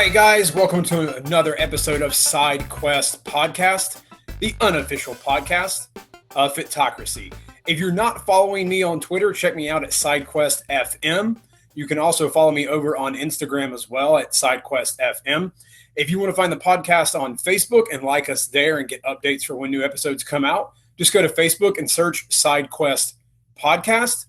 right, guys, welcome to another episode of Side Quest Podcast, the unofficial podcast of Fitocracy. If you're not following me on Twitter, check me out at SideQuestFM. You can also follow me over on Instagram as well at SideQuestFM. If you want to find the podcast on Facebook and like us there and get updates for when new episodes come out, just go to Facebook and search Side Quest Podcast.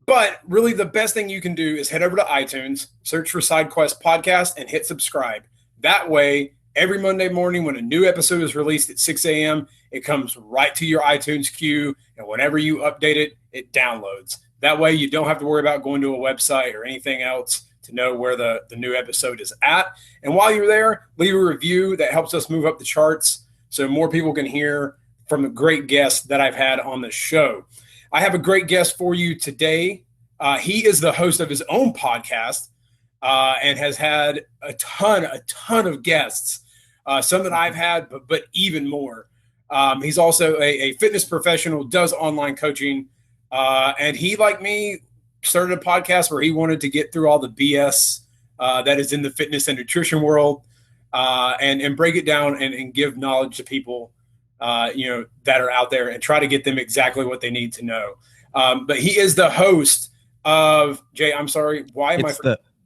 But really, the best thing you can do is head over to iTunes, search for Side Quest Podcast, and hit subscribe. That way, every Monday morning when a new episode is released at 6 a.m., it comes right to your iTunes queue, and whenever you update it, it downloads. That way, you don't have to worry about going to a website or anything else to know where the new episode is at. And while you're there, leave a review. That helps us move up the charts so more people can hear from the great guests that I've had on the show. I have a great guest for you today. He is the host of his own podcast and has had a ton of guests, some that I've had, but even more. He's also a fitness professional, does online coaching, and he, like me, started a podcast where he wanted to get through all the BS that is in the fitness and nutrition world and break it down and give knowledge to people that are out there and try to get them exactly what they need to know. But he is the host of Jay. I'm sorry. Why am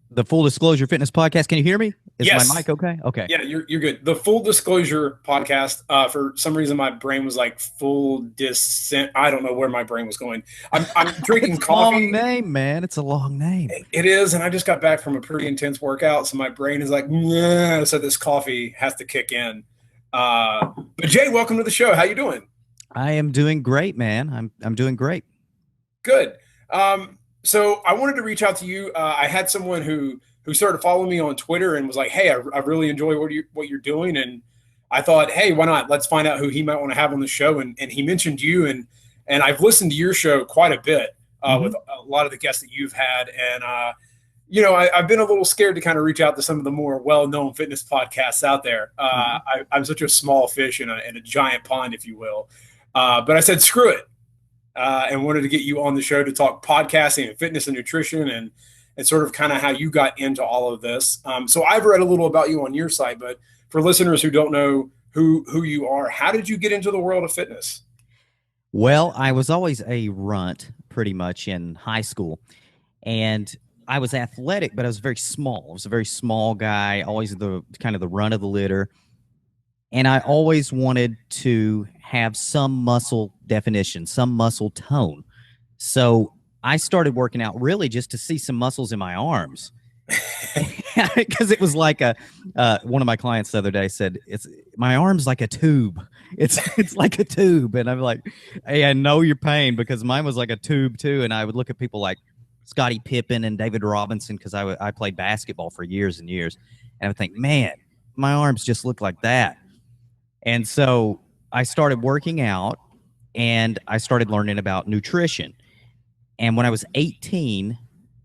the Full Disclosure Fitness Podcast? Can you hear me? Is yes. my mic okay? Okay. Yeah, you're good. The Full Disclosure Podcast. For some reason, my brain was like full dissent. I don't know where my brain was going. I'm drinking it's coffee. A long name, man. It's a long name. It is, and I just got back from a pretty intense workout, so my brain is like, nah, so this coffee has to kick in. But Jay, welcome to the show. How you doing? I am doing great, man. I'm doing great. Good. So I wanted to reach out to you. I had someone who started following me on Twitter and was like, "Hey, I really enjoy what you're doing." And I thought, "Hey, why not? Let's find out who he might want to have on the show." And he mentioned you, and I've listened to your show quite a bit with a lot of the guests that you've had, and I've been a little scared to kind of reach out to some of the more well-known fitness podcasts out there. I'm such a small fish in a giant pond, if you will. But I said, screw it, and wanted to get you on the show to talk podcasting and fitness and nutrition and sort of kind of how you got into all of this. So I've read a little about you on your site, but for listeners who don't know who you are, how did you get into the world of fitness? Well, I was always a runt pretty much in high school, and I was athletic, but I was very small. I was a very small guy, always the kind of the run of the litter. And I always wanted to have some muscle definition, some muscle tone. So I started working out really just to see some muscles in my arms. Because it was like one of my clients the other day said, my arm's like a tube. It's like a tube. And I'm like, hey, I know your pain, because mine was like a tube too. And I would look at people like Scottie Pippen and David Robinson, because I played basketball for years and years. And I would think, man, my arms just look like that. And so I started working out, and I started learning about nutrition. And when I was 18,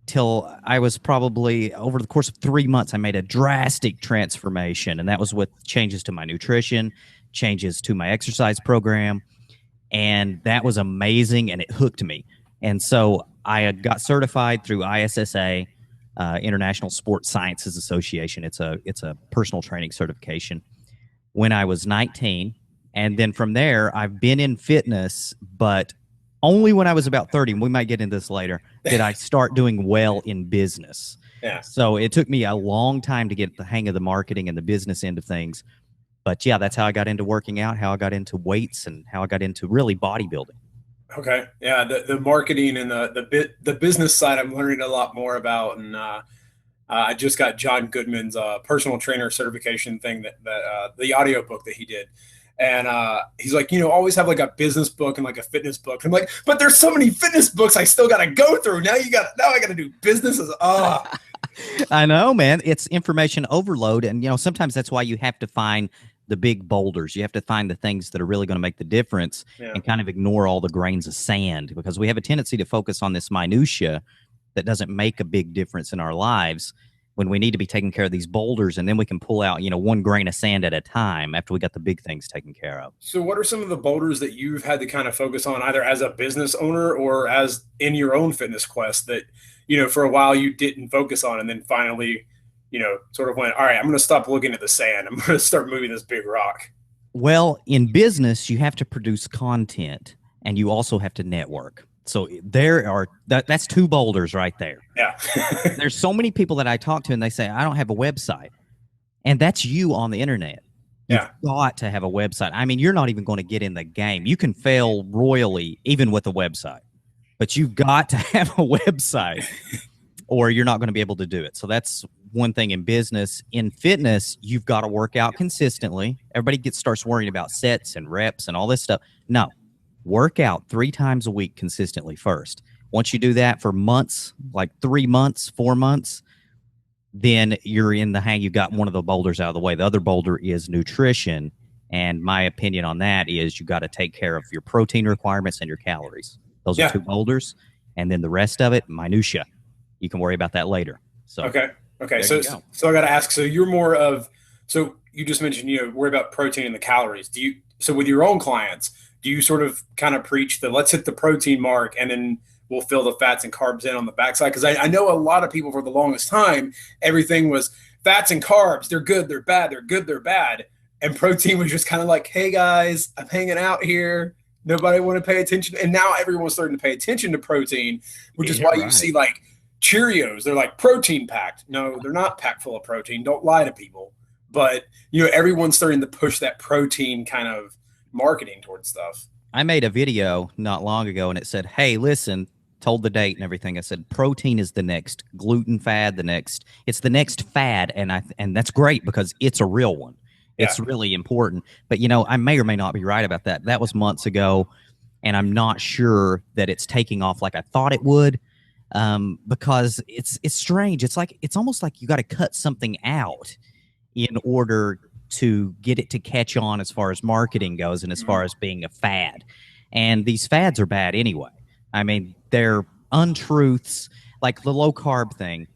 till I was probably, over the course of 3 months, I made a drastic transformation. And that was with changes to my nutrition, changes to my exercise program. And that was amazing, and it hooked me. And so I got certified through ISSA, International Sports Sciences Association. It's a personal training certification when I was 19. And then from there, I've been in fitness, but only when I was about 30, and we might get into this later, did I start doing well in business. Yeah. So it took me a long time to get the hang of the marketing and the business end of things. But yeah, that's how I got into working out, how I got into weights, and how I got into really bodybuilding. Okay. Yeah. The marketing and the business side, I'm learning a lot more about. And I just got John Goodman's personal trainer certification thing that the audio book that he did. And he's like, always have like a business book and like a fitness book. I'm like, but there's so many fitness books I still got to go through. Now I got to do businesses. I know, man. It's information overload. And, sometimes that's why you have to find the big boulders. You have to find the things that are really going to make the difference and kind of ignore all the grains of sand, because we have a tendency to focus on this minutia that doesn't make a big difference in our lives, when we need to be taking care of these boulders, and then we can pull out, 1 grain of sand at a time after we got the big things taken care of. So what are some of the boulders that you've had to kind of focus on, either as a business owner or as in your own fitness quest, that, for a while you didn't focus on, and then finally, sort of went, all right, I'm going to stop looking at the sand. I'm going to start moving this big rock? Well, in business, you have to produce content and you also have to network. So that's two boulders right there. Yeah. There's so many people that I talk to and they say, I don't have a website. And that's you on the internet. You've got to have a website. I mean, you're not even going to get in the game. You can fail royally even with a website, but you've got to have a website or you're not going to be able to do it. So that's one thing in business. In fitness, you've got to work out consistently. Everybody starts worrying about sets and reps and all this stuff. No, work out 3 times a week consistently first. Once you do that for months, like 3 months, 4 months, then you're in the hang. You got one of the boulders out of the way. The other boulder is nutrition. And my opinion on that is you got to take care of your protein requirements and your calories. Those are 2 boulders. And then the rest of it, minutia. You can worry about that later. So okay. So I got to ask, so you're more of, so you just mentioned, worry about protein and the calories. So with your own clients, do you sort of kind of preach the, let's hit the protein mark and then we'll fill the fats and carbs in on the backside? Because I know a lot of people for the longest time, everything was fats and carbs. They're good, they're bad, they're good, they're bad. And protein was just kind of like, hey guys, I'm hanging out here. Nobody want to pay attention. And now everyone's starting to pay attention to protein, which is why you see like Cheerios, they're like protein packed. No, they're not packed full of protein. Don't lie to people. But, everyone's starting to push that protein kind of marketing towards stuff. I made a video not long ago and it said, hey, listen, told the date and everything. I said, protein is the next gluten fad, it's the next fad. And that's great because it's a real one. It's really important. But, I may or may not be right about that. That was months ago. And I'm not sure that it's taking off like I thought it would. Because it's strange. It's almost like you got to cut something out in order to get it to catch on as far as marketing goes and as far as being a fad. And these fads are bad anyway. I mean, they're untruths, like the low carb thing.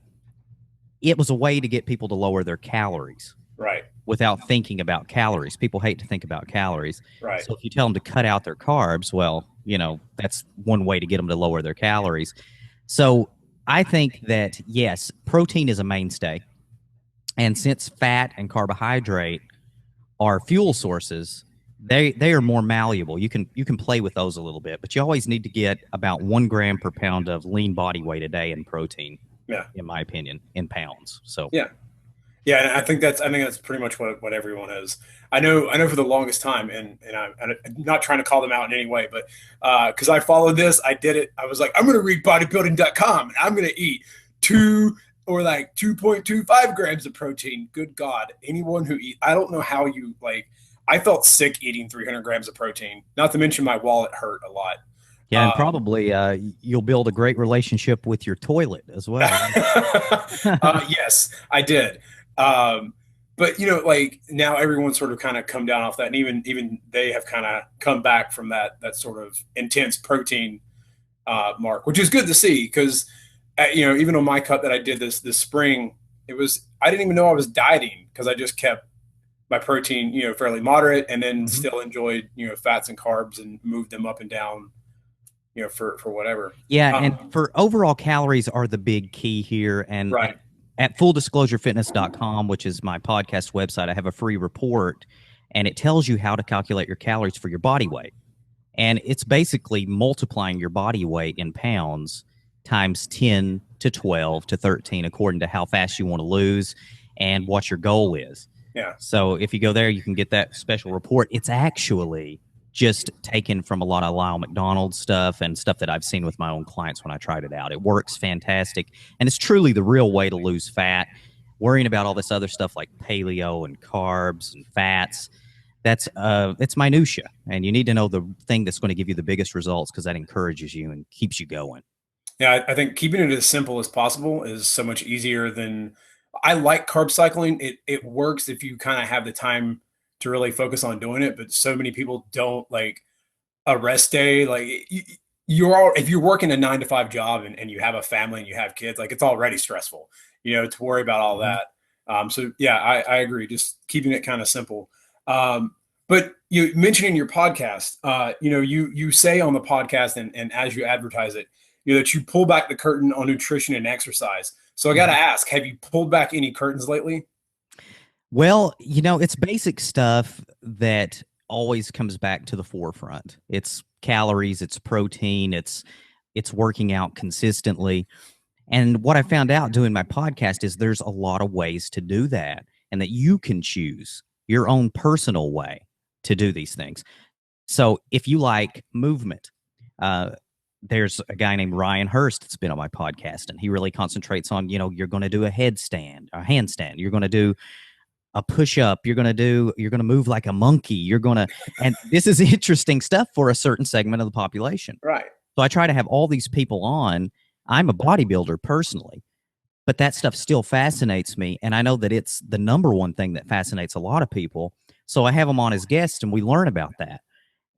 It was a way to get people to lower their calories. Right. Without thinking about calories. People hate to think about calories. Right. So if you tell them to cut out their carbs, well, that's one way to get them to lower their calories. So I think that, yes, protein is a mainstay. And since fat and carbohydrate are fuel sources, they are more malleable. You can play with those a little bit, but you always need to get about 1 gram per pound of lean body weight a day in protein. Yeah, in my opinion, in pounds. So yeah, and I think that's pretty much what everyone is. I know for the longest time, and I'm not trying to call them out in any way, but because I followed this, I did it. I was like, I'm going to read bodybuilding.com and I'm going to eat 2.25 grams of protein. Good God, anyone who I don't know how you I felt sick eating 300 grams of protein, not to mention my wallet hurt a lot. Yeah, and probably you'll build a great relationship with your toilet as well. Yes, I did. But now everyone's sort of kind of come down off that, and even they have kind of come back from that sort of intense protein mark, which is good to see because even on my cut that I did this spring, I didn't even know I was dieting because I just kept my protein fairly moderate and then still enjoyed fats and carbs and moved them up and down for whatever. Yeah, and for overall calories are the big key here. And right. At fulldisclosurefitness.com, which is my podcast website, I have a free report, and it tells you how to calculate your calories for your body weight. And it's basically multiplying your body weight in pounds times 10 to 12 to 13, according to how fast you want to lose and what your goal is. Yeah. So if you go there, you can get that special report. It's actually just taken from a lot of Lyle McDonald's stuff and stuff that I've seen with my own clients when I tried it out. It works fantastic. And it's truly the real way to lose fat. Worrying about all this other stuff like paleo and carbs and fats, it's minutia. And you need to know the thing that's going to give you the biggest results because that encourages you and keeps you going. Yeah, I think keeping it as simple as possible is so much easier than I like carb cycling. It works if you kind of have the time to really focus on doing it, but so many people don't. Like a rest day, if you're working a 9-to-5 job and you have a family and you have kids, it's already stressful, to worry about all that. So yeah, I agree. Just keeping it kind of simple. But you mentioned in your podcast, you say on the podcast and as you advertise it, that you pull back the curtain on nutrition and exercise. So I got to ask, have you pulled back any curtains lately? Well, it's basic stuff that always comes back to the forefront. It's calories, it's protein, it's working out consistently. And what I found out doing my podcast is there's a lot of ways to do that, and that you can choose your own personal way to do these things. So if you like movement, there's a guy named Ryan Hurst that's been on my podcast, and he really concentrates on, you're going to do a headstand, a handstand, you're going to do a push-up, you're going to move like a monkey, and this is interesting stuff for a certain segment of the population. Right. So I try to have all these people on. I'm a bodybuilder personally, but that stuff still fascinates me. And I know that it's the number one thing that fascinates a lot of people. So I have them on as guests and we learn about that.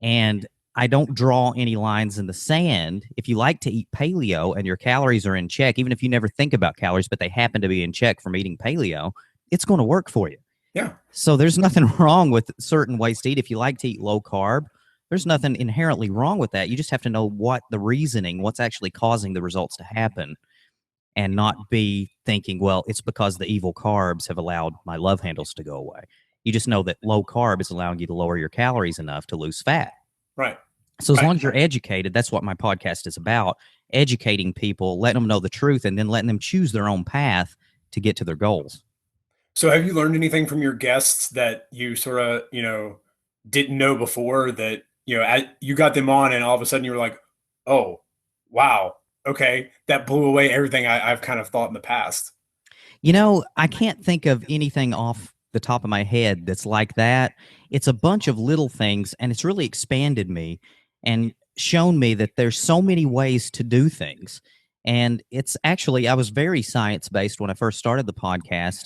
And I don't draw any lines in the sand. If you like to eat paleo and your calories are in check, even if you never think about calories, but they happen to be in check from eating paleo, it's going to work for you. Yeah. So there's nothing wrong with certain ways to eat. If you like to eat low carb, there's nothing inherently wrong with that. You just have to know what the reasoning, what's actually causing the results to happen, and not be thinking, well, it's because the evil carbs have allowed my love handles to go away. You just know that low carb is allowing you to lower your calories enough to lose fat. Right. So as long as you're educated, that's what my podcast is about, educating people, letting them know the truth, and then letting them choose their own path to get to their goals. So have you learned anything from your guests that you sort of, didn't know before that, you got them on and all of a sudden you were like, oh, wow. Okay. That blew away everything I've kind of thought in the past. I can't think of anything off the top of my head that's like that. It's a bunch of little things, and it's really expanded me and shown me that there's so many ways to do things. And it's actually, I was very science-based when I first started the podcast,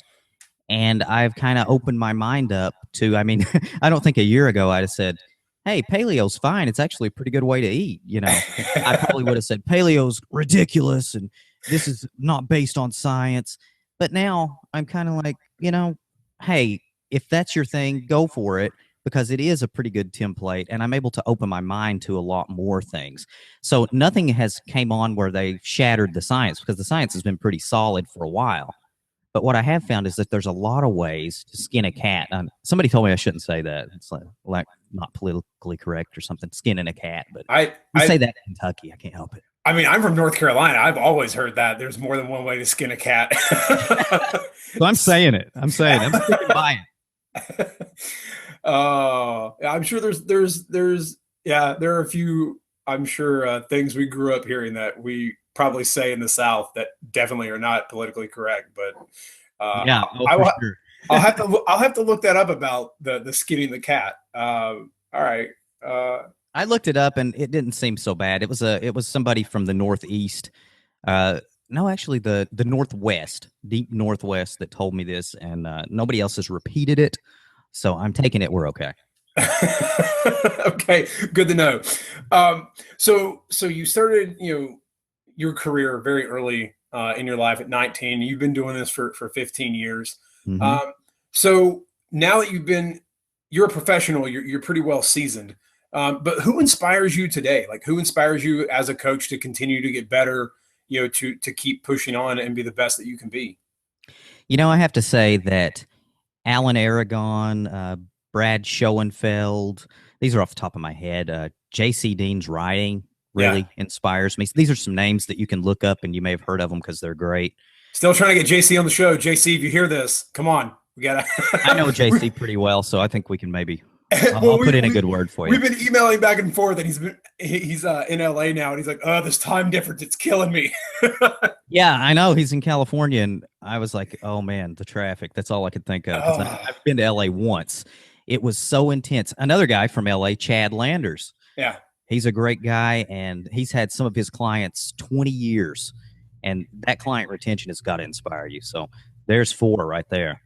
and I've kind of opened my mind up to, I don't think a year ago I'd have said, hey, paleo's fine. It's actually a pretty good way to eat. I probably would have said paleo's ridiculous and this is not based on science. But now I'm kind of like, hey, if that's your thing, go for it, because it is a pretty good template, and I'm able to open my mind to a lot more things. So nothing has came on where they shattered the science, because the science has been pretty solid for a while. But what I have found is that there's a lot of ways to skin a cat. Somebody told me I shouldn't say that. It's like not politically correct or something, skinning a cat. But I say that in Kentucky. I can't help it. I'm from North Carolina. I've always heard that there's more than one way to skin a cat. So I'm saying it. I'm sticking by it. I'm sure there are a few, I'm sure, things we grew up hearing that we probably say in the South that definitely are not politically correct, but sure. I'll have to look that up about the skinning the cat. All right. I looked it up and it didn't seem so bad. It was somebody from the Northeast. No, actually the Northwest, deep Northwest, that told me this, and nobody else has repeated it. So I'm taking it we're okay. Okay, good to know. So you started, your career very early in your life at 19. You've been doing this for 15 years. Mm-hmm. So now that you're a professional, you're pretty well seasoned. But who inspires you today? Like, who inspires you as a coach to continue to get better, to keep pushing on and be the best that you can be? I have to say that Alan Aragon, Brad Schoenfeld, these are off the top of my head. J.C. Dean's writing really inspires me. So these are some names that you can look up, and you may have heard of them because they're great. Still trying to get JC on the show. JC, if you hear this, come on. We gotta. I know JC pretty well, so I think we can maybe. I'll put in a good word for you. We've been emailing back and forth, and he's in LA now, and he's like, "Oh, this time difference, it's killing me." Yeah, I know he's in California, and I was like, "Oh man, the traffic." That's all I could think of. I've been to LA once. It was so intense. Another guy from LA, Chad Landers. Yeah, he's a great guy, and he's had some of his clients 20 years, and that client retention has got to inspire you. So there's 4 right there.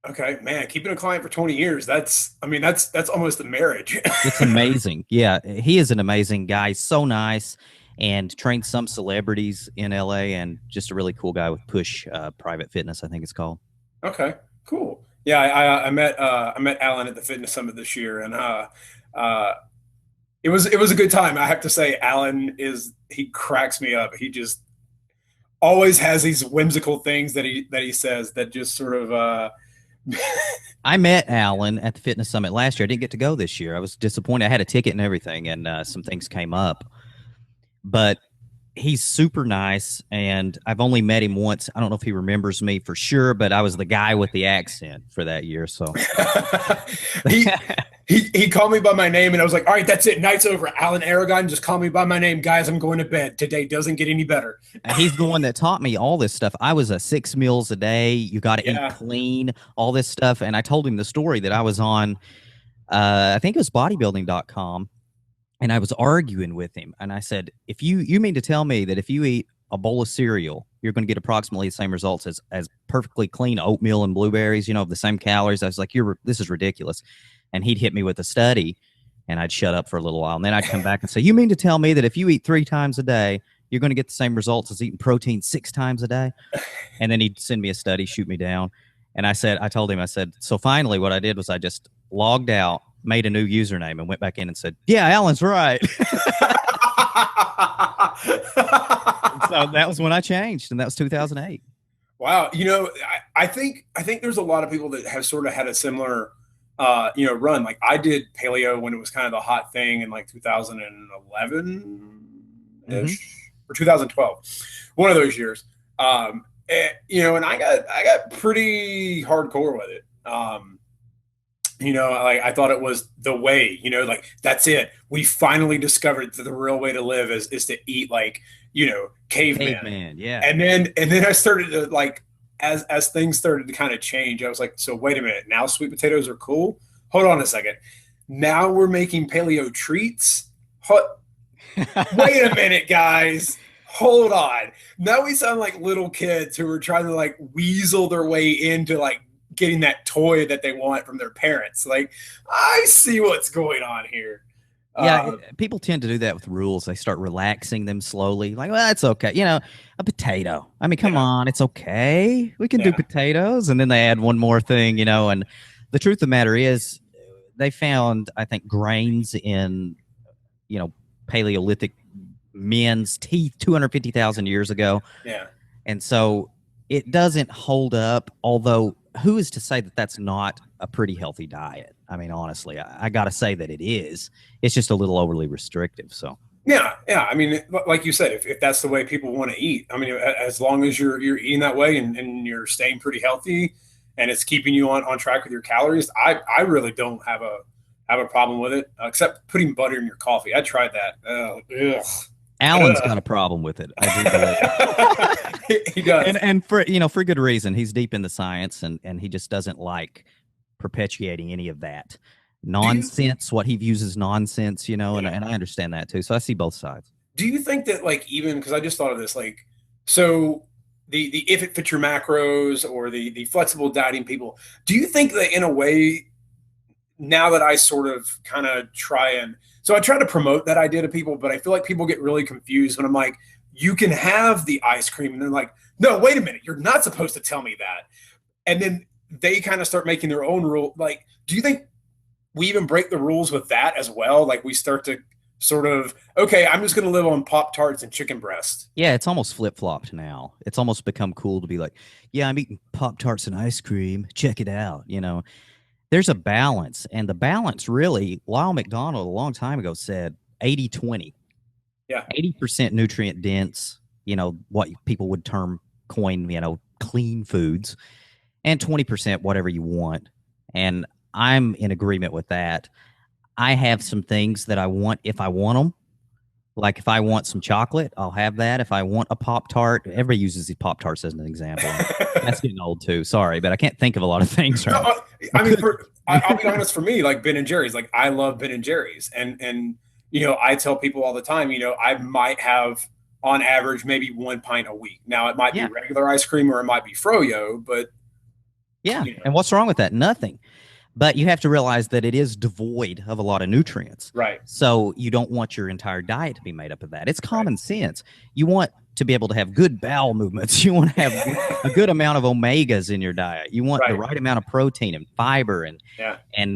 Okay, man, keeping a client for 20 years, that's almost a marriage. It's amazing. Yeah, he is an amazing guy. So nice, and trained some celebrities in LA, and just a really cool guy with Push Private Fitness, I think it's called. Okay, cool. Yeah, I met Alan at the fitness summit this year, and it was a good time. I have to say, Alan he cracks me up. He just always has these whimsical things that he says that just sort of I met Alan at the fitness summit last year. I didn't get to go this year. I was disappointed. I had a ticket and everything, and some things came up. But he's super nice, and I've only met him once. I don't know if he remembers me for sure, but I was the guy with the accent for that year. So he called me by my name, and I was like, all right, that's it. Night's over. Alan Aragon, just call me by my name. Guys, I'm going to bed. Today doesn't get any better. He's the one that taught me all this stuff. I was a 6 meals a day. You got to eat clean, all this stuff. And I told him the story that I was on, I think it was bodybuilding.com. And I was arguing with him. And I said, if you mean to tell me that if you eat a bowl of cereal, you're going to get approximately the same results as perfectly clean oatmeal and blueberries, of the same calories. I was like, this is ridiculous. And he'd hit me with a study, and I'd shut up for a little while. And then I'd come back and say, you mean to tell me that if you eat 3 times a day, you're going to get the same results as eating protein 6 times a day? And then he'd send me a study, shoot me down. And I told him, so finally what I did was I just logged out, made a new username, and went back in and said, yeah, Alan's right. So that was when I changed, and that was 2008. Wow. I think there's a lot of people that have sort of had a similar run. Like I did paleo when it was kind of the hot thing in like 2011-ish or 2012, one of those years. And I got pretty hardcore with it. I thought it was the way, like that's it. We finally discovered that the real way to live is to eat like, caveman. Yeah. And then I started to like, as things started to kind of change, I was like, so wait a minute, now sweet potatoes are cool. Hold on a second. Now we're making paleo treats. Wait a minute, guys. Hold on. Now we sound like little kids who are trying to like weasel their way into like getting that toy that they want from their parents. Like, I see what's going on here. Yeah, people tend to do that with rules. They start relaxing them slowly. Like, well, it's okay. A potato. I mean, come on, it's okay. We can do potatoes. And then they add one more thing, and the truth of the matter is they found, I think, grains in, Paleolithic men's teeth 250,000 years ago. Yeah. And so it doesn't hold up, although who is to say that that's not a pretty healthy diet? I mean, honestly, I got to say that it is. It's just a little overly restrictive. So yeah. I mean, like you said, if that's the way people want to eat, I mean, as long as you're eating that way and you're staying pretty healthy and it's keeping you on track with your calories, I really don't have a problem with it, except putting butter in your coffee. I tried that. Alan's got a problem with it. I do believe. He does, and for good reason. He's deep in the science, and he just doesn't like perpetuating any of that nonsense. What he views as nonsense, and I understand that too. So I see both sides. Do you think that, like, even because I just thought of this, like, so the if it fits your macros or the flexible dieting people, do you think that in a way, now that I sort of kind of I try to promote that idea to people, but I feel like people get really confused when I'm like, you can have the ice cream. And they're like, no, wait a minute. You're not supposed to tell me that. And then they kind of start making their own rule. Like, do you think we even break the rules with that as well? Like we start to sort of, okay, I'm just going to live on Pop-Tarts and chicken breast. Yeah, it's almost flip-flopped now. It's almost become cool to be like, yeah, I'm eating Pop-Tarts and ice cream. Check it out, There's a balance, and the balance really, Lyle McDonald a long time ago said 80-20. Yeah. 80% nutrient dense, what people would coin, clean foods, and 20% whatever you want. And I'm in agreement with that. I have some things that I want if I want them. Like if I want some chocolate, I'll have that. If I want a Pop-Tart, everybody uses these Pop-Tarts as an example. That's getting old too. Sorry, but I can't think of a lot of things right now. I mean, I'll be honest, for me, like Ben and Jerry's, like I love Ben and Jerry's. And I tell people all the time, I might have on average maybe 1 pint a week. Now it might be regular ice cream or it might be froyo, but yeah. And what's wrong with that? Nothing. But you have to realize that it is devoid of a lot of nutrients. Right. So you don't want your entire diet to be made up of that. It's common sense. You want to be able to have good bowel movements. You want to have a good amount of omegas in your diet. You want the right amount of protein and fiber and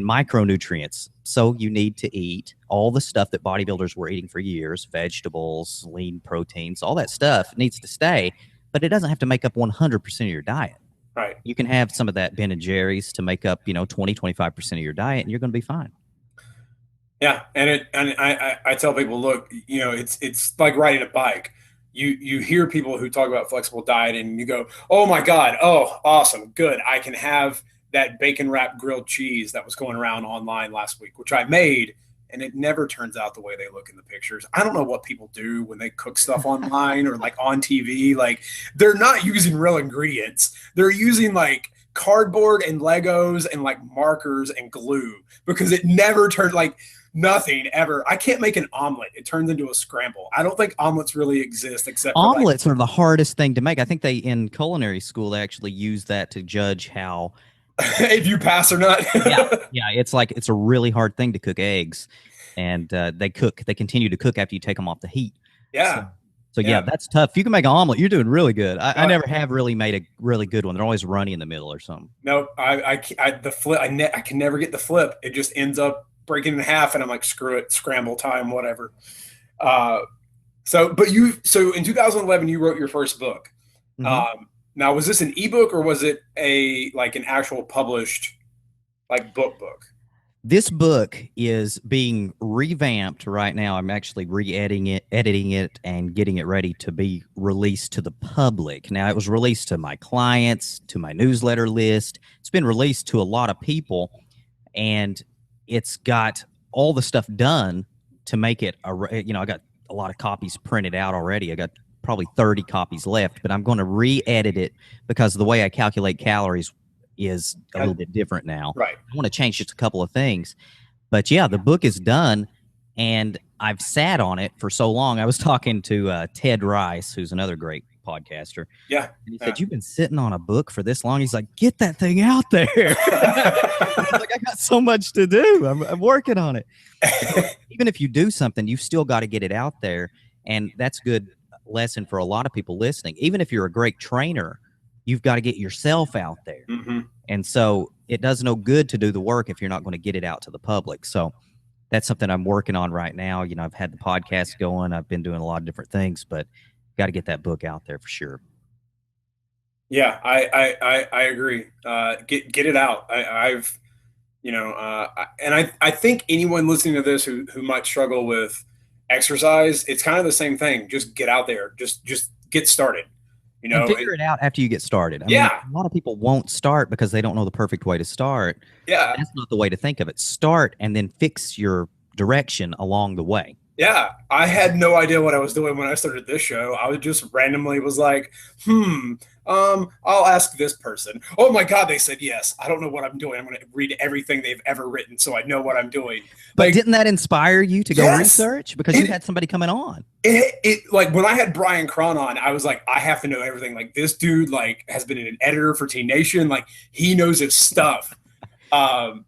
micronutrients. So you need to eat all the stuff that bodybuilders were eating for years, vegetables, lean proteins, all that stuff needs to stay. but it doesn't have to make up 100% of your diet. Right. You can have some of that Ben and Jerry's to make up, 20, 25% of your diet, and you're going to be fine. Yeah, and I tell people, look, it's like riding a bike. You hear people who talk about flexible diet, and you go, oh my God, oh awesome, good, I can have that bacon wrapped grilled cheese that was going around online last week, which I made, and it never turns out the way they look in the pictures. I don't know what people do when they cook stuff online or like on TV. Like, they're not using real ingredients. They're using like cardboard and Legos and like markers and glue, because it never turned like nothing ever. I can't make an omelet. It turns into a scramble. I don't think omelets really exist except for omelets are the hardest thing to make. I think they, in culinary school, they actually use that to judge how if you pass or not. yeah. It's a really hard thing to cook eggs, and they continue to cook after you take them off the heat. Yeah. So yeah, that's tough. If you can make an omelet, you're doing really good. I never have really made a really good one. They're always runny in the middle or something. No, I can never get the flip. It just ends up breaking in half, and I'm like, screw it, scramble time, whatever. So in 2011 you wrote your first book. Mm-hmm. Now, was this an ebook or was it an actual published book? This book is being revamped right now. I'm actually editing it, and getting it ready to be released to the public. Now, it was released to my clients, to my newsletter list. It's been released to a lot of people, and it's got all the stuff done to make it. I got a lot of copies printed out already. I got probably 30 copies left, but I'm going to re-edit it because the way I calculate calories is a little bit different now. Right. I want to change just a couple of things. But yeah, the book is done, and I've sat on it for so long. I was talking to Ted Rice, who's another great podcaster. Yeah. And he said, you've been sitting on a book for this long? He's like, get that thing out there. I was like, I got so much to do. I'm working on it. Even if you do something, you've still got to get it out there. And that's a good lesson for a lot of people listening. Even if you're a great trainer, you've got to get yourself out there. Mm-hmm. And so it does no good to do the work if you're not going to get it out to the public. So that's something I'm working on right now. I've had the podcast going. I've been doing a lot of different things, but got to get that book out there for sure. Yeah, I agree. Get it out. I think anyone listening to this who might struggle with exercise, it's kind of the same thing. Just get out there. Just get started. And figure it out after you get started. I mean, a lot of people won't start because they don't know the perfect way to start. Yeah. That's not the way to think of it. Start and then fix your direction along the way. Yeah. I had no idea what I was doing when I started this show. I was just randomly was like, I'll ask this person. Oh my God, they said yes. I don't know what I'm doing. I'm going to read everything they've ever written so I know what I'm doing. But didn't that inspire you to go research? Because you had somebody coming on. It when I had Brian Cron on, I was like, I have to know everything. Like, this dude has been an editor for Teen Nation. Like, he knows his stuff. And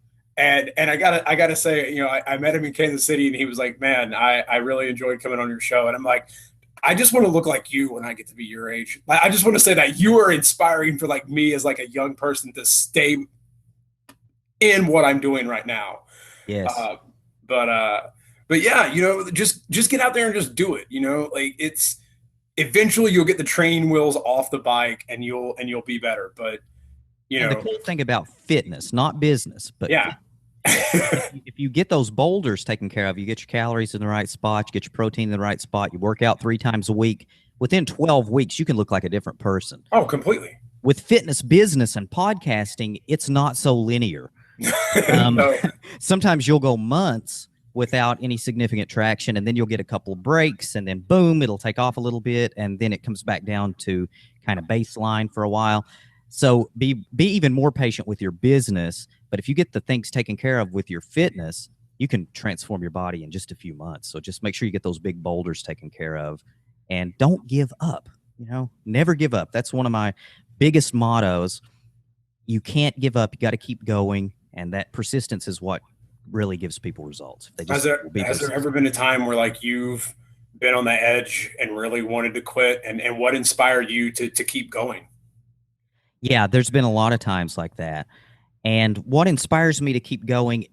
I gotta say, I met him in Kansas City, and he was like, man, I really enjoyed coming on your show. And I'm like, I just want to look like you when I get to be your age. Like, I just want to say that you are inspiring for me as a young person to stay in what I'm doing right now. Yes. But yeah, just get out there and just do it. It's eventually you'll get the training wheels off the bike, and you'll be better. But and the cool thing about fitness, not business, but yeah. If you get those boulders taken care of, you get your calories in the right spot, you get your protein in the right spot, you work out 3 times a week, within 12 weeks, you can look like a different person. Oh, completely. With fitness, business, and podcasting, it's not so linear. No. Sometimes you'll go months without any significant traction, and then you'll get a couple of breaks, and then boom, it'll take off a little bit, and then it comes back down to kind of baseline for a while. So be even more patient with your business. But if you get the things taken care of with your fitness, you can transform your body in just a few months. So just make sure you get those big boulders taken care of, and don't give up. Never give up. That's one of my biggest mottos. You can't give up. You got to keep going. And that persistence is what really gives people results. Has there ever been a time where you've been on the edge and really wanted to quit, and what inspired you to keep going? Yeah, there's been a lot of times like that. And what inspires me to keep going,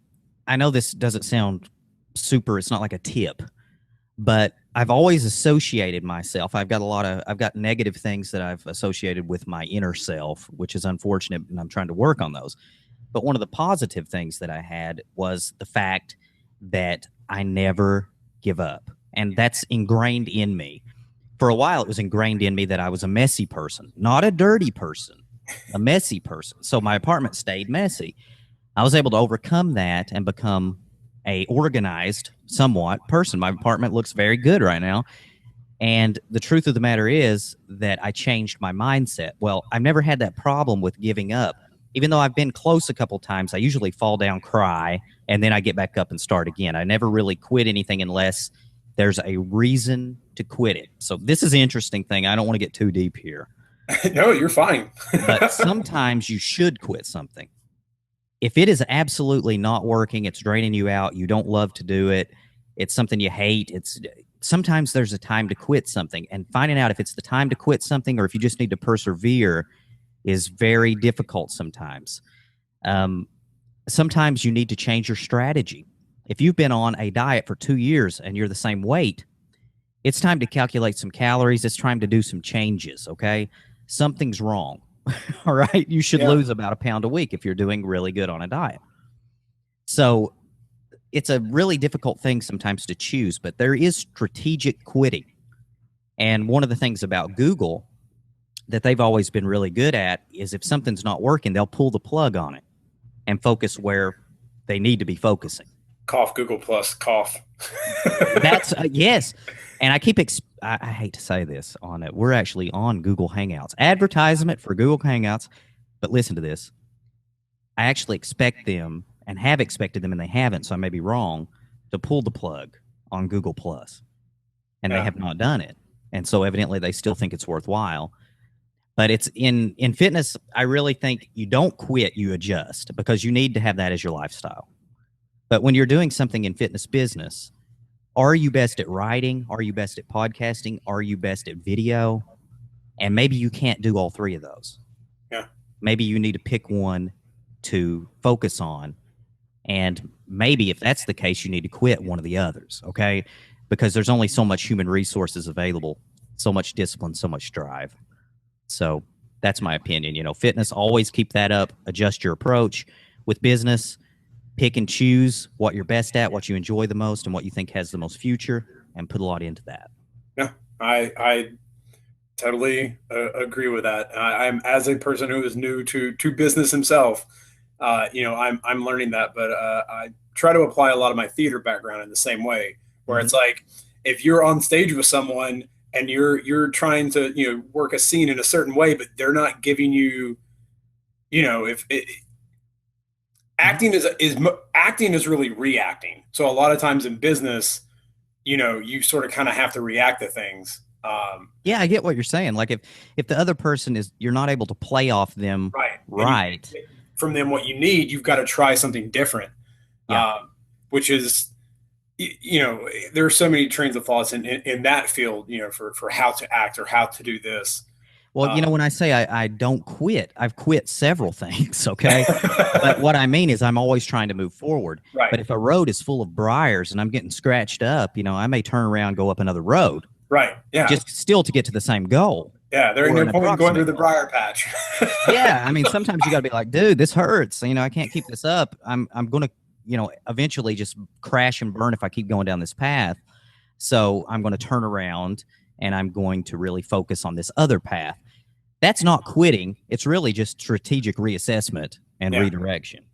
I know this doesn't sound super, it's not like a tip, but I've always associated myself. I've got negative things that I've associated with my inner self, which is unfortunate, and I'm trying to work on those. But one of the positive things that I had was the fact that I never give up. And that's ingrained in me. For a while, it was ingrained in me that I was a messy person, not a dirty person, a messy person. So my apartment stayed messy. I was able to overcome that and become a organized, somewhat person. My apartment looks very good right now. And the truth of the matter is that I changed my mindset. Well, I've never had that problem with giving up. Even though I've been close a couple times, I usually fall down, cry, and then I get back up and start again. I never really quit anything unless there's a reason to quit it. So this is an interesting thing. I don't want to get too deep here. No, you're fine. But sometimes you should quit something. If it is absolutely not working, it's draining you out, you don't love to do it, it's something you hate, sometimes there's a time to quit something. And finding out if it's the time to quit something or if you just need to persevere is very difficult sometimes. Sometimes you need to change your strategy. If you've been on a diet for 2 years and you're the same weight, it's time to calculate some calories. It's time to do some changes, okay? Something's wrong, all right? You should lose about a pound a week if you're doing really good on a diet. So it's a really difficult thing sometimes to choose, but there is strategic quitting. And one of the things about Google that they've always been really good at is if something's not working, they'll pull the plug on it and focus where they need to be focusing. Cough, Google Plus, cough. That's yes. And I keep, I hate to say this on it. We're actually on Google Hangouts. Advertisement for Google Hangouts. But listen to this. I actually expect them and have expected them, and they haven't, so I may be wrong, to pull the plug on Google Plus. And they have not done it. And so evidently they still think it's worthwhile. But it's in fitness, I really think you don't quit, you adjust, because you need to have that as your lifestyle. But when you're doing something in fitness business, are you best at writing? Are you best at podcasting? Are you best at video? And maybe you can't do all three of those. Yeah. Maybe you need to pick one to focus on. And maybe if that's the case, you need to quit one of the others, okay? Because there's only so much human resources available, so much discipline, so much drive. So that's my opinion. You know, fitness, always keep that up, adjust your approach. With business, pick and choose what you're best at, what you enjoy the most, and what you think has the most future, and put a lot into that. Yeah, I totally agree with that. I'm, as a person who is new to business himself, I'm learning that, but I try to apply a lot of my theater background in the same way, where it's like, if you're on stage with someone and you're trying to, work a scene in a certain way, but they're not giving you, acting is really reacting. So a lot of times in business, you sort of kind of have to react to things. Yeah, I get what you're saying. Like if the other person you're not able to play off them right. From them what you need, you've got to try something different. Yeah. Which is, there are so many trains of thoughts in that field, for how to act or how to do this. Well, when I say I don't quit, I've quit several things, okay? But what I mean is I'm always trying to move forward. Right. But if a road is full of briars and I'm getting scratched up, I may turn around and go up another road. Right, yeah. Just still to get to the same goal. Yeah, there ain't no point in going through the briar patch. Yeah, I mean, sometimes you got to be like, dude, this hurts. I can't keep this up. I'm going to, eventually just crash and burn if I keep going down this path. So I'm going to turn around and I'm going to really focus on this other path. That's not quitting. It's really just strategic reassessment and redirection.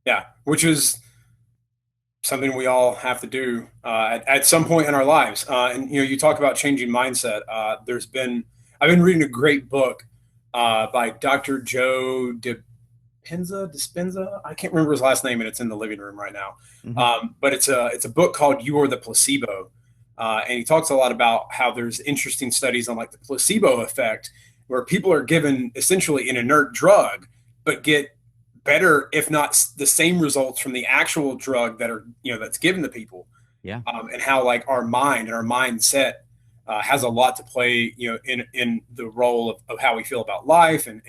Yeah, which is something we all have to do at some point in our lives. And you talk about changing mindset. I've been reading a great book by Dr. Joe Dispenza. I can't remember his last name, and it's in the living room right now. But it's a book called "You Are the Placebo," and he talks a lot about how there's interesting studies on like the placebo effect, where people are given essentially an inert drug, but get better, if not the same results from the actual drug that's given to people. Yeah. And how like our mind and our mindset has a lot to play, in the role of how we feel about life and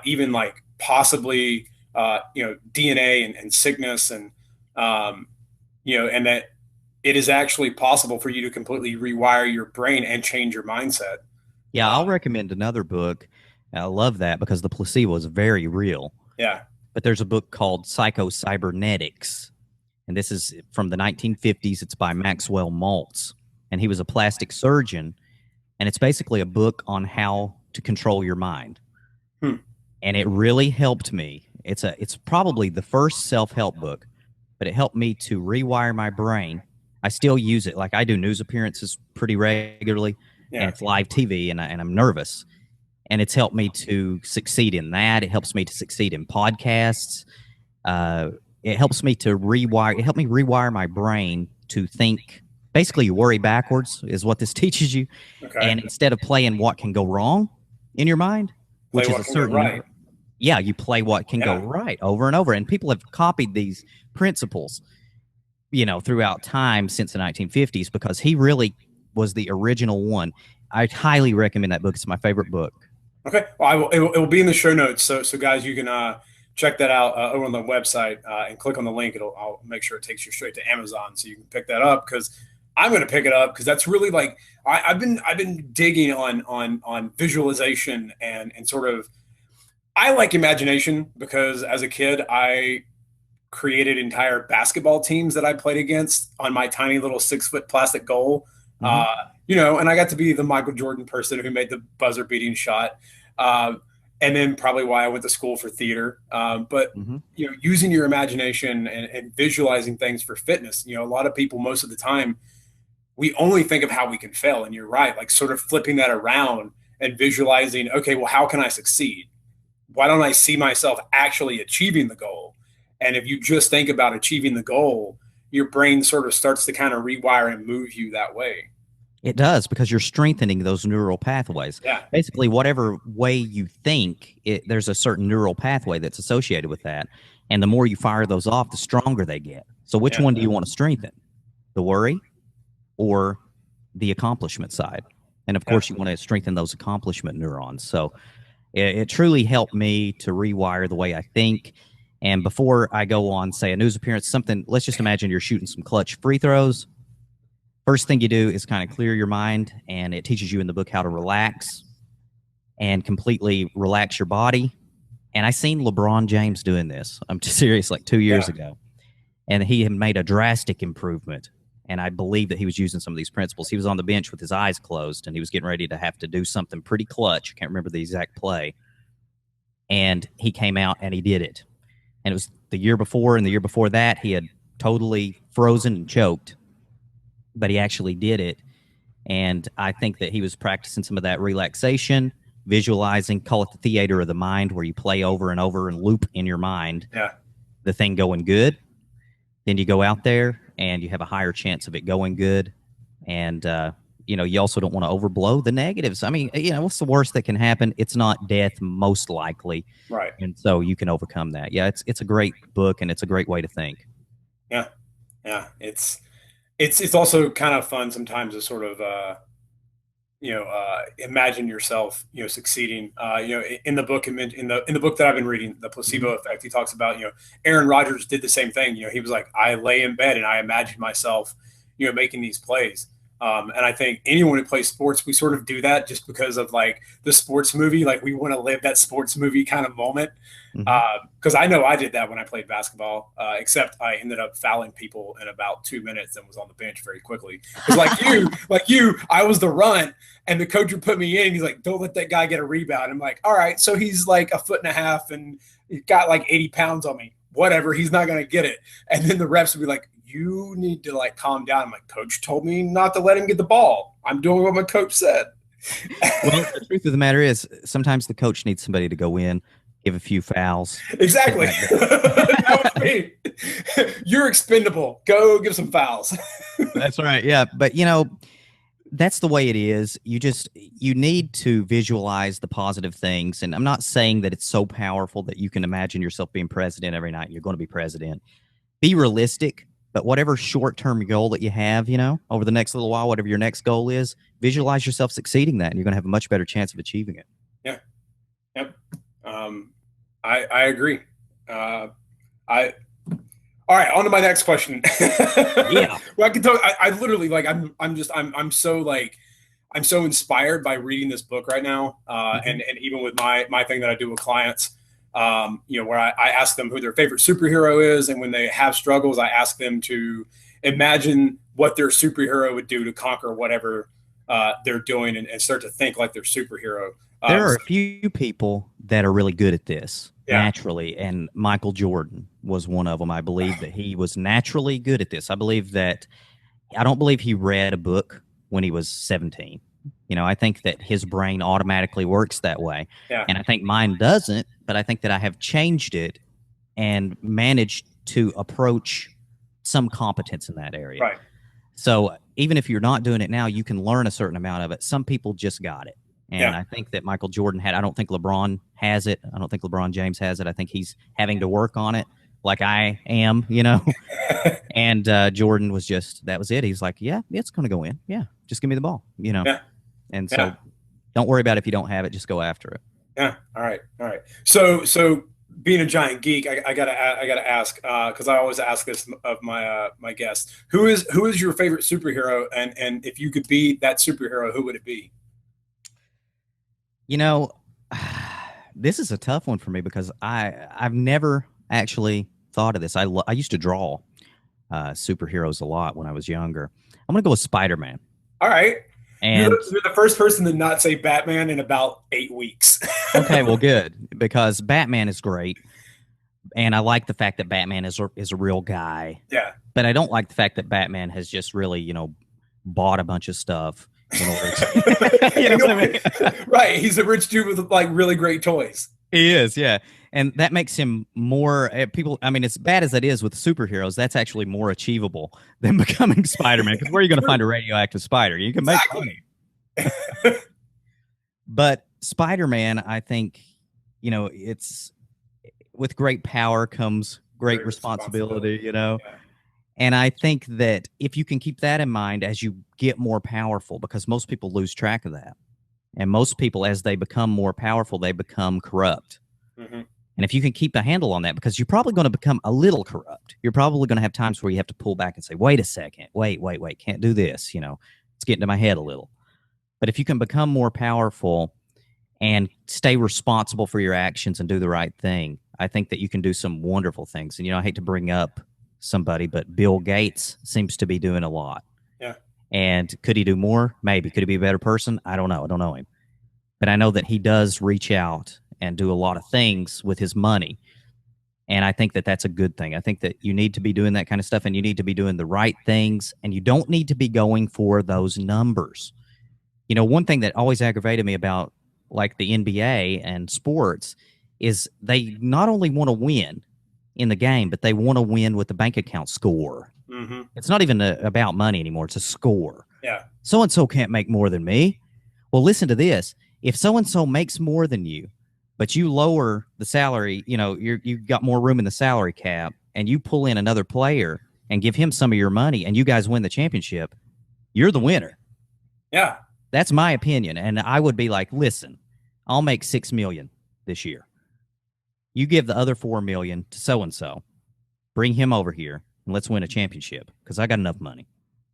even like possibly, DNA and sickness and, and that it is actually possible for you to completely rewire your brain and change your mindset. Yeah, I'll recommend another book. I love that because the placebo is very real. Yeah. But there's a book called Psycho-Cybernetics, and this is from the 1950s. It's by Maxwell Maltz, and he was a plastic surgeon, and it's basically a book on how to control your mind. And it really helped me. It's probably the first self-help book, but it helped me to rewire my brain. I still use it. Like, I do news appearances pretty regularly, and it's live TV, and I'm nervous. And it's helped me to succeed in that. It helps me to succeed in podcasts. It helps me to rewire. It helped me rewire my brain to think. Basically, you worry backwards is what this teaches you. Okay. And instead of playing what can go wrong in your mind, which is a certain right. Yeah, you play what can go right over and over. And people have copied these principles, throughout time since the 1950s, because he really was the original one. I highly recommend that book. It's my favorite book. Okay. Well, it will be in the show notes. So guys, you can check that out over on the website and click on the link. I'll make sure it takes you straight to Amazon so you can pick that up, because I'm going to pick it up, because that's really like I've been digging on visualization and sort of, I like imagination, because as a kid I created entire basketball teams that I played against on my tiny little 6-foot plastic goal. And I got to be the Michael Jordan person who made the buzzer beating shot. And then probably why I went to school for theater. But using your imagination and visualizing things for fitness, a lot of people, most of the time, we only think of how we can fail. And you're right, like sort of flipping that around and visualizing, okay, well, how can I succeed? Why don't I see myself actually achieving the goal? And if you just think about achieving the goal, your brain sort of starts to kind of rewire and move you that way. It does, because you're strengthening those neural pathways. Yeah. Basically, whatever way you think, there's a certain neural pathway that's associated with that. And the more you fire those off, the stronger they get. So which one do you want to strengthen? The worry or the accomplishment side? And of course, you want to strengthen those accomplishment neurons. So it truly helped me to rewire the way I think. And before I go on, say, a news appearance, let's just imagine you're shooting some clutch free throws. First thing you do is kind of clear your mind, and it teaches you in the book how to relax and completely relax your body. And I seen LeBron James doing this. I'm serious, like 2 years ago. And he had made a drastic improvement. And I believe that he was using some of these principles. He was on the bench with his eyes closed, and he was getting ready to have to do something pretty clutch. I can't remember the exact play. And he came out and he did it. And it was the year before, and the year before that, he had totally frozen and choked. But he actually did it. And I think that he was practicing some of that relaxation, visualizing, call it the theater of the mind, where you play over and over and loop in your mind the thing going good. Then you go out there and you have a higher chance of it going good. And, you also don't want to overblow the negatives. I mean, what's the worst that can happen? It's not death, most likely. Right. And so you can overcome that. Yeah, it's a great book, and it's a great way to think. Yeah. Yeah. It's also kind of fun sometimes to sort of, imagine yourself, succeeding. In the book, in the book that I've been reading, The Placebo Effect, he talks about, Aaron Rodgers did the same thing. He was like, I lay in bed and I imagine myself, making these plays. And I think anyone who plays sports, we sort of do that just because of like the sports movie. Like, we want to live that sports movie kind of moment. Because I know I did that when I played basketball, except I ended up fouling people in about 2 minutes and was on the bench very quickly. Because like you, I was the runt, and the coach would put me in. He's like, don't let that guy get a rebound. I'm like, all right, so he's like 1.5 feet and he's got like 80 pounds on me. Whatever, he's not going to get it. And then the refs would be like, you need to like calm down. I'm like, coach told me not to let him get the ball. I'm doing what my coach said. Well, the truth of the matter is, sometimes the coach needs somebody to go in, give a few fouls. Exactly. That was me. You're expendable. Go give some fouls. That's right. Yeah. But, that's the way it is. You need to visualize the positive things. And I'm not saying that it's so powerful that you can imagine yourself being president every night and you're going to be president. Be realistic. But whatever short-term goal that you have, over the next little while, whatever your next goal is, visualize yourself succeeding that, and you're going to have a much better chance of achieving it. Yeah. Yep. I agree. I All right, on to my next question. Yeah. Well, I can tell. I literally like. I'm so like. I'm so inspired by reading this book right now, and even with my thing that I do with clients, where I ask them who their favorite superhero is, and when they have struggles, I ask them to imagine what their superhero would do to conquer whatever they're doing, and start to think like their superhero. There are a few people that are really good at this naturally, and Michael Jordan was one of them. I believe that he was naturally good at this. I don't believe he read a book when he was 17. I think that his brain automatically works that way. Yeah. And I think mine doesn't, but I think that I have changed it and managed to approach some competence in that area. Right. So even if you're not doing it now, you can learn a certain amount of it. Some people just got it. And I think that Michael Jordan I don't think LeBron has it. I don't think LeBron James has it. I think he's having to work on it like I am, and Jordan was that was it. He's like, yeah, it's going to go in. Yeah. Just give me the ball, Yeah. And so don't worry about it if you don't have it, just go after it. Yeah. All right. So being a giant geek, I gotta ask, because I always ask this of my guests, who is your favorite superhero, and if you could be that superhero, who would it be? This is a tough one for me because I've never actually thought of this. I used to draw superheroes a lot when I was younger. I'm gonna go with Spider-Man. All right. And you're the first person to not say Batman in about 8 weeks. Okay, well, good, because Batman is great, and I like the fact that Batman is a real guy. Yeah. But I don't like the fact that Batman has just really, bought a bunch of stuff in order to, you know what I mean? Right. He's a rich dude with like really great toys. He is, yeah. And that makes him more people. I mean, as bad as that is with superheroes, that's actually more achievable than becoming Spider-Man. Because where are you going to find a radioactive spider? You can make money. But Spider-Man, I think, it's with great power comes great responsibility, Yeah. And I think that if you can keep that in mind as you get more powerful, because most people lose track of that. And most people, as they become more powerful, they become corrupt. Mm-hmm. And if you can keep a handle on that, because you're probably going to become a little corrupt, you're probably going to have times where you have to pull back and say, wait a second, wait, can't do this. It's getting to my head a little. But if you can become more powerful and stay responsible for your actions and do the right thing, I think that you can do some wonderful things. And, I hate to bring up somebody, but Bill Gates seems to be doing a lot. Yeah. And could he do more? Maybe. Could he be a better person? I don't know. I don't know him. But I know that he does reach out and do a lot of things with his money. And I think that that's a good thing. I think that you need to be doing that kind of stuff, and you need to be doing the right things, and you don't need to be going for those numbers. One thing that always aggravated me about like the NBA and sports is they not only want to win in the game, but they want to win with the bank account score. Mm-hmm. It's not even about money anymore. It's a score. Yeah. So-and-so can't make more than me. Well, listen to this. If so-and-so makes more than you, but you lower the salary, you've got more room in the salary cap, and you pull in another player and give him some of your money, and you guys win the championship, you're the winner. Yeah. That's my opinion. And I would be like, listen, I'll make $6 million this year. You give the other $4 million to so-and-so, bring him over here, and let's win a championship, because I got enough money.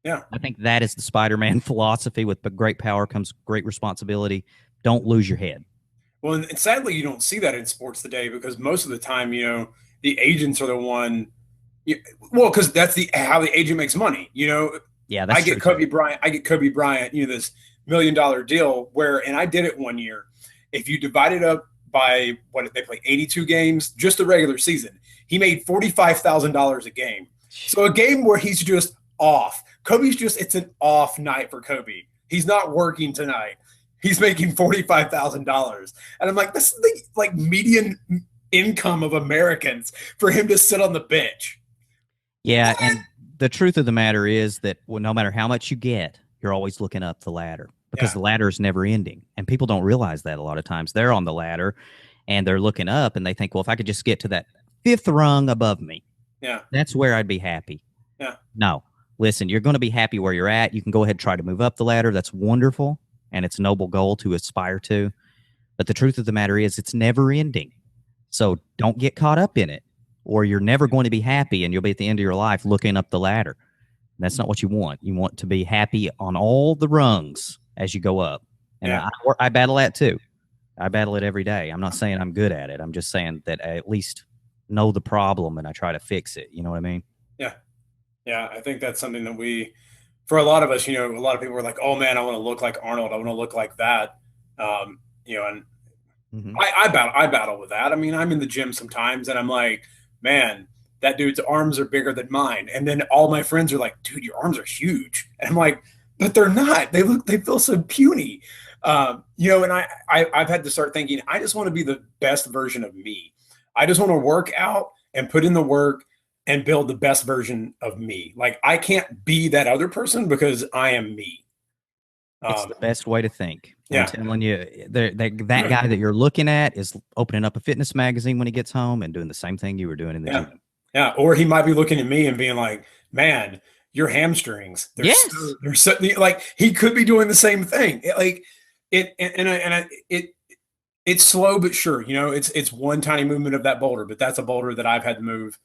Yeah. I think that is the Spider-Man philosophy. With great power comes great responsibility. Don't lose your head. Well, and sadly, you don't see that in sports today, because most of the time, the agents are the one. Because that's how the agent makes money. Yeah, that's I get Kobe Bryant. This $1 million deal and I did it one year. If you divide it up by what they play 82 games, just the regular season, he made $45,000 a game. So a game where he's just off. It's an off night for Kobe. He's not working tonight. He's making $45,000. And I'm like, this is the median income of Americans for him to sit on the bench. Yeah, and the truth of the matter is that no matter how much you get, you're always looking up the ladder, because the ladder is never ending. And people don't realize that a lot of times. They're on the ladder and they're looking up and they think, well, if I could just get to that 5th rung above me, that's where I'd be happy. Yeah. No, listen, you're going to be happy where you're at. You can go ahead and try to move up the ladder. That's wonderful. And it's a noble goal to aspire to. But the truth of the matter is it's never ending. So don't get caught up in it. or you're never going to be happy and you'll be at the end of your life looking up the ladder. That's not what you want. You want to be happy on all the rungs as you go up. And I battle that too. I battle it every day. I'm not saying I'm good at it. I'm just saying that I at least know the problem and I try to fix it. You know what I mean? Yeah. Yeah. I think that's something that for a lot of us, a lot of people are like, oh man, I want to look like Arnold. I want to look like that. And I battle with that. I mean, I'm in the gym sometimes and I'm like, man, that dude's arms are bigger than mine. And then all my friends are like, dude, your arms are huge. And I'm like, but they're not. They feel so puny. And I've had to start thinking, I just want to be the best version of me. I just want to work out and put in the work and build the best version of me. Like I can't be that other person because I am me. It's the best way to think. Yeah. I'm telling you, that guy that you're looking at is opening up a fitness magazine when he gets home and doing the same thing you were doing in the gym. Yeah. Or he might be looking at me and being like, man, your hamstrings. They're so like he could be doing the same thing. It's slow but sure. It's one tiny movement of that boulder, but that's a boulder that I've had to move,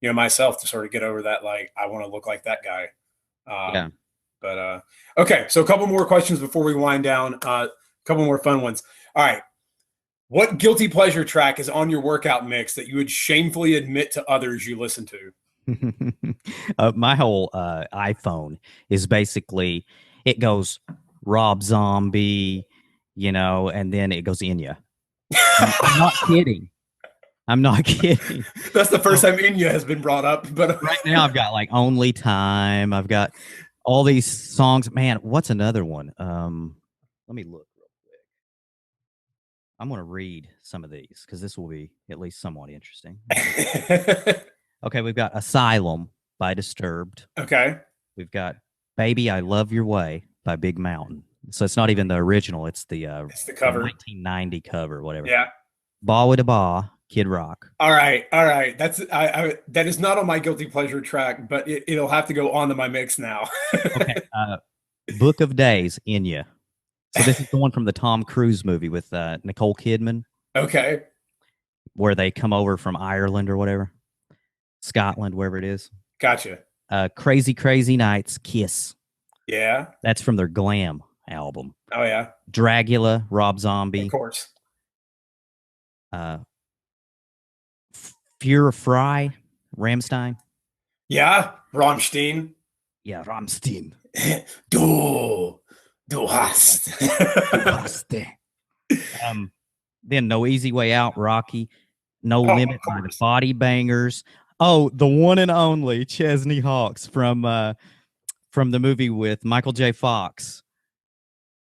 myself to sort of get over that. Like I want to look like that guy. But okay, so a couple more questions before we wind down. A couple more fun ones. All right. What guilty pleasure track is on your workout mix that you would shamefully admit to others you listen to? My whole iPhone is basically, it goes Rob Zombie, and then it goes Enya. I'm not kidding. I'm not kidding. That's the first time Enya has been brought up. But right now I've got like Only Time. I've got all these songs. Man, what's another one? Let me look real quick. I'm going to read some of these because this will be at least somewhat interesting. Okay, we've got Asylum by Disturbed. Okay. We've got Baby, I Love Your Way by Big Mountain. So it's not even the original. It's the cover. 1990 cover, whatever. Yeah. Ba with a Ba, Kid Rock. All right. That's that is not on my guilty pleasure track, but it'll have to go onto my mix now. Okay. Book of Days, Enya. So this is the one from the Tom Cruise movie with Nicole Kidman. Okay. Where they come over from Ireland or whatever. Scotland, wherever it is. Gotcha. Crazy Crazy Nights, Kiss. Yeah. That's from their Glam album. Oh, yeah. Dragula, Rob Zombie. Of course. Fear of Fry, Rammstein. Yeah, Rammstein. Yeah, Rammstein. Du hast. Then No Easy Way Out, Rocky. No Limit by the Body Bangers. Oh, the one and only Chesney Hawks from the movie with Michael J. Fox.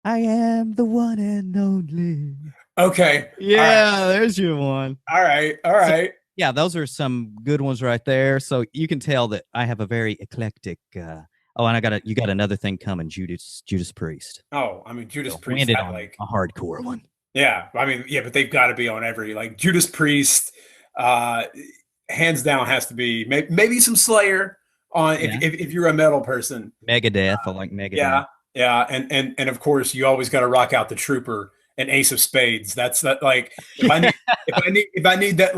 I am the one and only. Okay. Yeah, There's your one. All right. So, yeah, those are some good ones right there. So you can tell that I have a very eclectic. And you got another thing coming, Judas Priest. Oh, I mean Judas Priest, a hardcore one. Yeah, I mean, yeah, but they've got to be on every Judas Priest. Hands down has to be maybe some Slayer on if you're a metal person. Megadeth, I like Megadeth. Yeah, and of course you always got to rock out the Trooper and Ace of Spades. That's that if I need that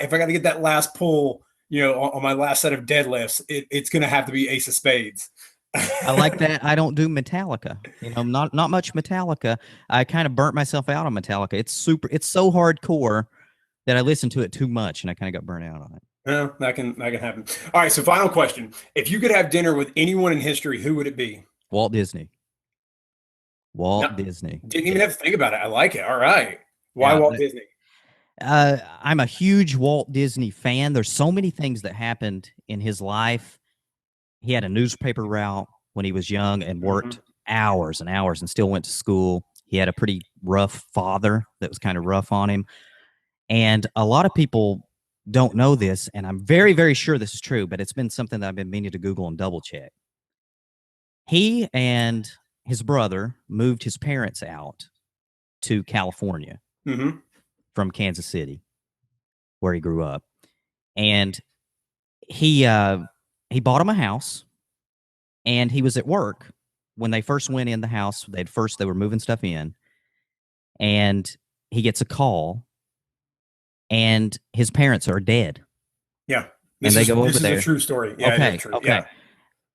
if I got to get that last pull, on my last set of deadlifts, it's going to have to be Ace of Spades. I like that. I don't do Metallica. Not much Metallica. I kind of burnt myself out on Metallica. It's so hardcore that I listened to it too much, and I kind of got burnt out on it. Yeah, that can happen. All right, so final question: if you could have dinner with anyone in history, who would it be? Walt Disney. Disney. Didn't even have to think about it. I like it. All right. Why Walt Disney? I'm a huge Walt Disney fan. There's so many things that happened in his life. He had a newspaper route when he was young and worked hours and hours and still went to school. He had a pretty rough father that was kind of rough on him. And a lot of people don't know this, and I'm very, very sure this is true, but it's been something that I've been meaning to Google and double check. He and his brother moved his parents out to California from Kansas City, where he grew up. And he bought him a house, and he was at work when they first went in the house. They were moving stuff in, and he gets a call, and his parents are dead. Yeah. And they go over this there. is a true story. Yeah. Okay. It is true. Okay. Yeah.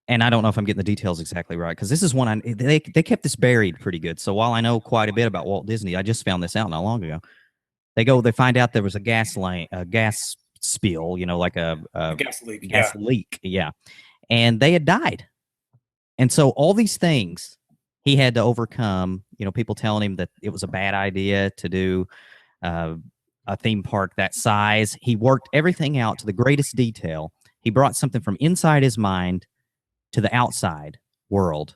And I don't know if I'm getting the details exactly right, because this is one they kept this buried pretty good. So while I know quite a bit about Walt Disney, I just found this out not long ago. They find out there was a gas spill, like a gas leak. Yeah. And they had died. And so all these things he had to overcome, people telling him that it was a bad idea to do a theme park that size. He worked everything out to the greatest detail. He brought something from inside his mind to the outside world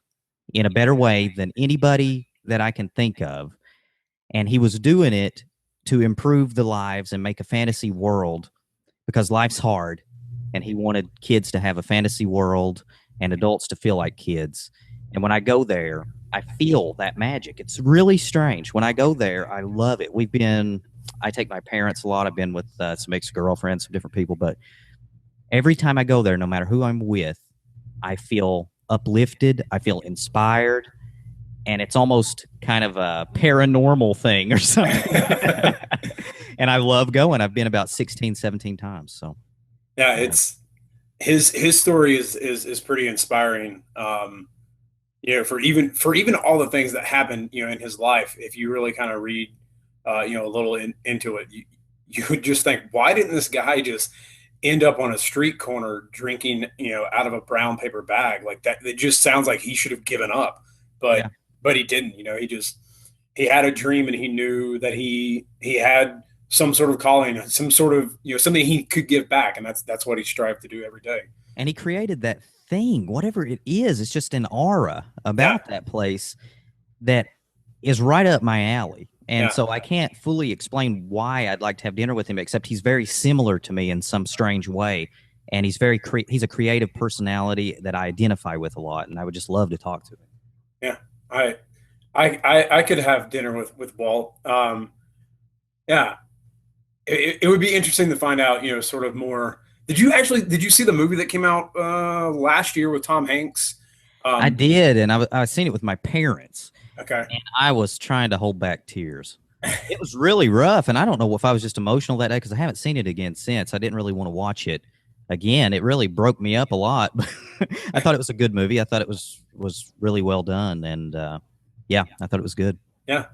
in a better way than anybody that I can think of. And he was doing it to improve the lives and make a fantasy world, because life's hard. And he wanted kids to have a fantasy world and adults to feel like kids. And when I go there, I feel that magic. It's really strange. When I go there, I love it. I take my parents a lot. I've been with some ex-girlfriends, some different people. But every time I go there, no matter who I'm with, I feel uplifted. I feel inspired. And it's almost kind of a paranormal thing or something. And I love going. I've been about 16, 17 times. So yeah, it's his story is pretty inspiring. For even all the things that happened, in his life, if you really kind of read, a little into it, you would just think, why didn't this guy just end up on a street corner drinking, out of a brown paper bag like that? It just sounds like he should have given up, but he didn't. He had a dream, and he knew that he had some sort of calling, some sort of, something he could give back. And that's what he strived to do every day. And he created that thing, whatever it is. It's just an aura about that place that is right up my alley. And so I can't fully explain why I'd like to have dinner with him, except he's very similar to me in some strange way. And he's he's a creative personality that I identify with a lot. And I would just love to talk to him. Yeah. I could have dinner with Walt. It would be interesting to find out, sort of more. Did you see the movie that came out last year with Tom Hanks? I did, and I seen it with my parents. Okay. And I was trying to hold back tears. It was really rough, and I don't know if I was just emotional that day, because I haven't seen it again since. I didn't really want to watch it again. It really broke me up a lot. I thought it was a good movie. I thought it was really well done, and I thought it was good. Yeah,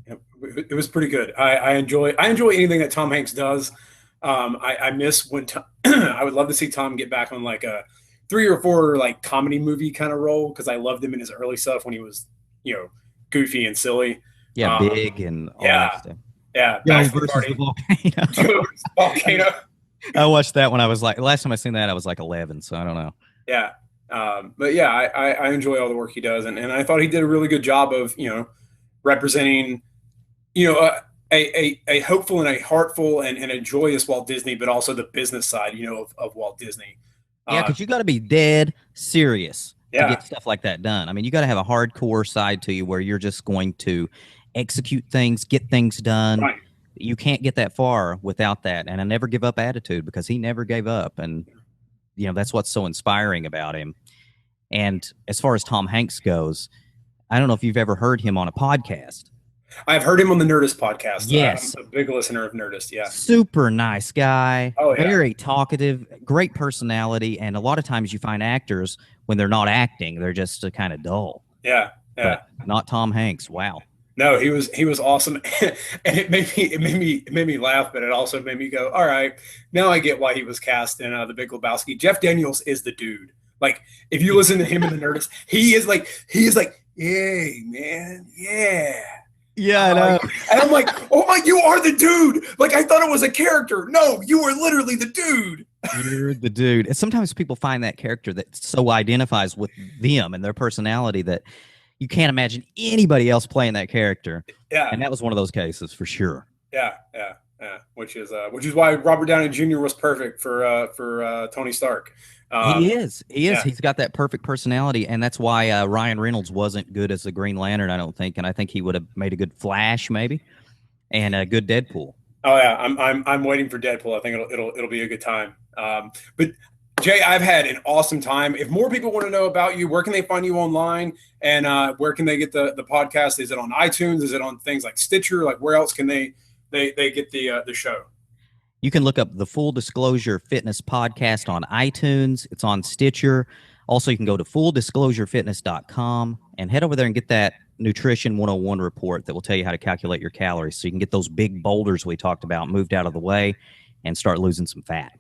it was pretty good. I enjoy anything that Tom Hanks does. I miss when I would love to see Tom get back on like a 3 or 4 like comedy movie kind of role, because I loved him in his early stuff when he was goofy and silly. Yeah, big and all that stuff. Yeah, versus the volcano. I watched that when I was like, last time I seen that I was like 11, so I don't know. Yeah, but yeah, I enjoy all the work he does, and I thought he did a really good job of representing a hopeful and a heartful and a joyous Walt Disney, but also the business side of Walt Disney. Yeah, because you got to be dead serious to get stuff like that done. I mean, you got to have a hardcore side to you where you're just going to execute things, get things done. Right. You can't get that far without that. And a never give up attitude, because he never gave up. And, that's what's so inspiring about him. And as far as Tom Hanks goes, I don't know if you've ever heard him on a podcast. I've heard him on the Nerdist podcast. Yes. I'm a big listener of Nerdist. Yeah. Super nice guy. Oh, yeah. Very talkative, great personality. And a lot of times you find actors, when they're not acting, they're just kind of dull. Yeah. But not Tom Hanks. Wow. No, he was awesome. And it made me laugh, but it also made me go, all right, now I get why he was cast in The Big Lebowski. Jeff Daniels is the dude. Like, if you listen to him in the Nerdist, he is like, hey man, yeah. Yeah, I know. And I'm like, oh my, you are the dude. Like, I thought it was a character. No, you are literally the dude. You're the dude. And sometimes people find that character that so identifies with them and their personality that you can't imagine anybody else playing that character. Yeah. And that was one of those cases for sure. Yeah. Which is why Robert Downey Jr. was perfect for Tony Stark. He is. Yeah. He's got that perfect personality, and that's why Ryan Reynolds wasn't good as the Green Lantern, I don't think. And I think he would have made a good Flash, maybe, and a good Deadpool. Oh yeah, I'm waiting for Deadpool. I think it'll be a good time. But Jay, I've had an awesome time. If more people want to know about you, where can they find you online, and where can they get the podcast? Is it on iTunes? Is it on things like Stitcher? Like, where else can they get the show? You can look up the Full Disclosure Fitness Podcast on iTunes. It's on Stitcher. Also, you can go to fulldisclosurefitness.com and head over there and get that Nutrition 101 report that will tell you how to calculate your calories so you can get those big boulders we talked about moved out of the way and start losing some fat.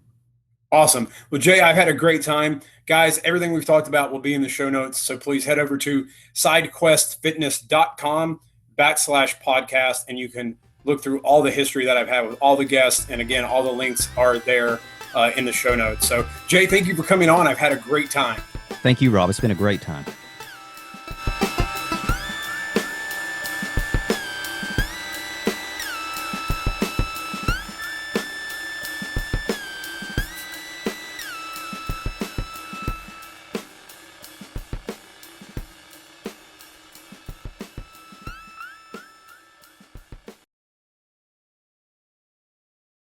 Awesome. Well, Jay, I've had a great time. Guys, everything we've talked about will be in the show notes. So please head over to sidequestfitness.com/podcast, and you can look through all the history that I've had with all the guests. And again, all the links are there in the show notes. So Jay, thank you for coming on. I've had a great time. Thank you, Rob. It's been a great time.